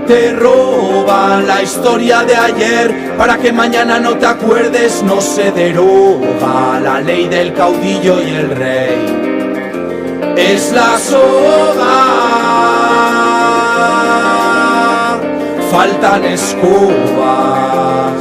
te roban la historia de ayer para que mañana no te acuerdes. No se deroga la ley del caudillo y el rey. Es la soga, faltan escobas.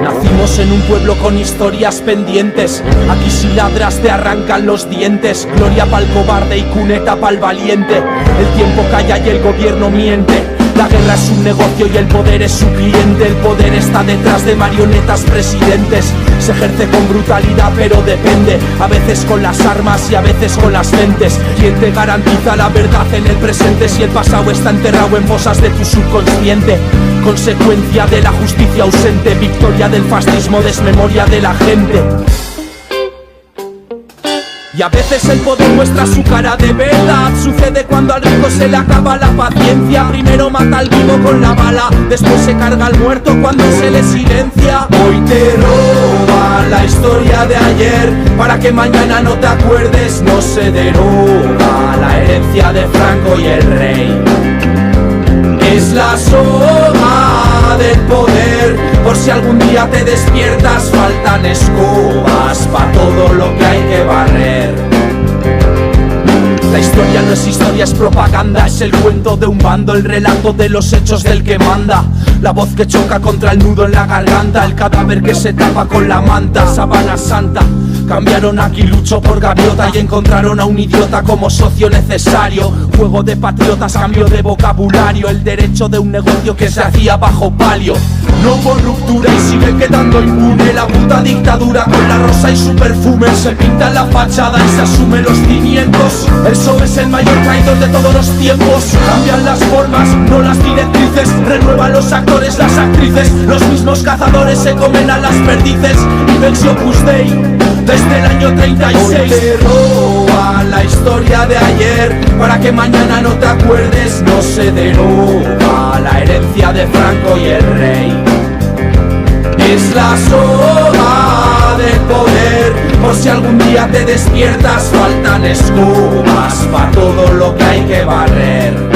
Nacimos en un pueblo con historias pendientes. Aquí si ladras te arrancan los dientes. Gloria pa'l cobarde y cuneta pa'l valiente. El tiempo calla y el gobierno miente. La guerra es un negocio y el poder es su cliente. El poder está detrás de marionetas presidentes. Se ejerce con brutalidad pero depende. A veces con las armas y a veces con las mentes. ¿Quién te garantiza la verdad en el presente si el pasado está enterrado en fosas de tu subconsciente? Consecuencia de la justicia ausente. Victoria del fascismo, desmemoria de la gente. Y a veces el poder muestra su cara de verdad. Sucede cuando al rico se le acaba la paciencia. Primero mata al vivo con la bala, después se carga al muerto cuando se le silencia. Hoy te roba la historia de ayer para que mañana no te acuerdes. No se deroga la herencia de Franco y el rey. Es la soga del poder, por si algún día te despiertas. Faltan escobas pa' todo lo que hay que barrer. La historia no es historia, es propaganda. Es el cuento de un bando, el relato de los hechos del que manda. La voz que choca contra el nudo en la garganta. El cadáver que se tapa con la manta. Sabana Santa. Cambiaron a Aguilucho por gaviota y encontraron a un idiota como socio necesario. Juego de patriotas, cambio de vocabulario. El derecho de un negocio que se hacía bajo palio. No hubo ruptura y sigue quedando impune. La puta dictadura con la rosa y su perfume. Se pinta en la fachada y se asume los cimientos. El PSOE es el mayor traidor de todos los tiempos. Cambian las formas, no las directrices. Renuevan los actores, las actrices. Los mismos cazadores se comen a las perdices. Y venció Opus Dei desde el año 36. Hoy te roba la historia de ayer para que mañana no te acuerdes. No se deroga la herencia de Franco y el rey. Es la soga del poder, por si algún día te despiertas. Faltan escobas pa' todo lo que hay que barrer.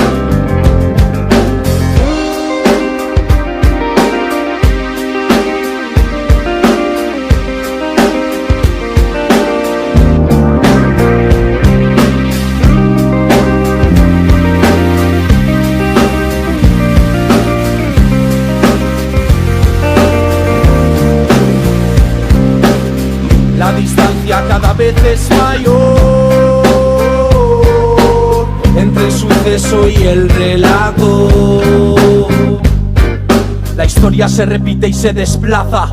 La distancia cada vez es mayor entre el suceso y el relato. La historia se repite y se desplaza.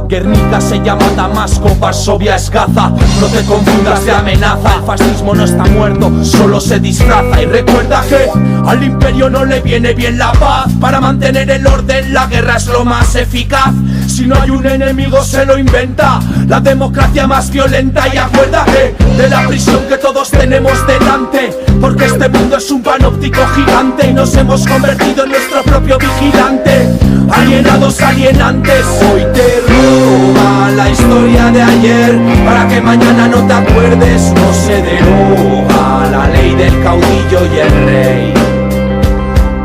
Guernica se llama Damasco, Varsovia es Gaza. No te confundas de amenaza. El fascismo no está muerto, solo se disfraza. Y recuerda que al imperio no le viene bien la paz. Para mantener el orden la guerra es lo más eficaz. Si no hay un enemigo se lo inventa la democracia más violenta. Y acuérdate de la prisión que todos tenemos delante, porque este mundo es un panóptico gigante y nos hemos convertido en nuestro propio vigilante. Alienados, alienantes. Hoy te roba la historia de ayer para que mañana no te acuerdes. No se deroga la ley del caudillo y el rey.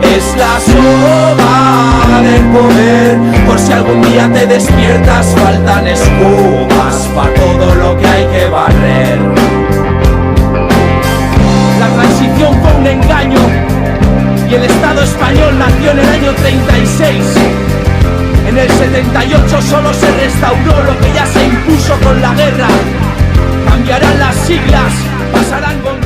Es la soga del poder, por si algún día te despiertas. Faltan escobas pa' todo lo que hay que barrer. La transición fue un engaño y el Estado español nació en el año 36. En el 78 solo se restauró lo que ya se impuso con la guerra. Cambiarán las siglas, pasarán con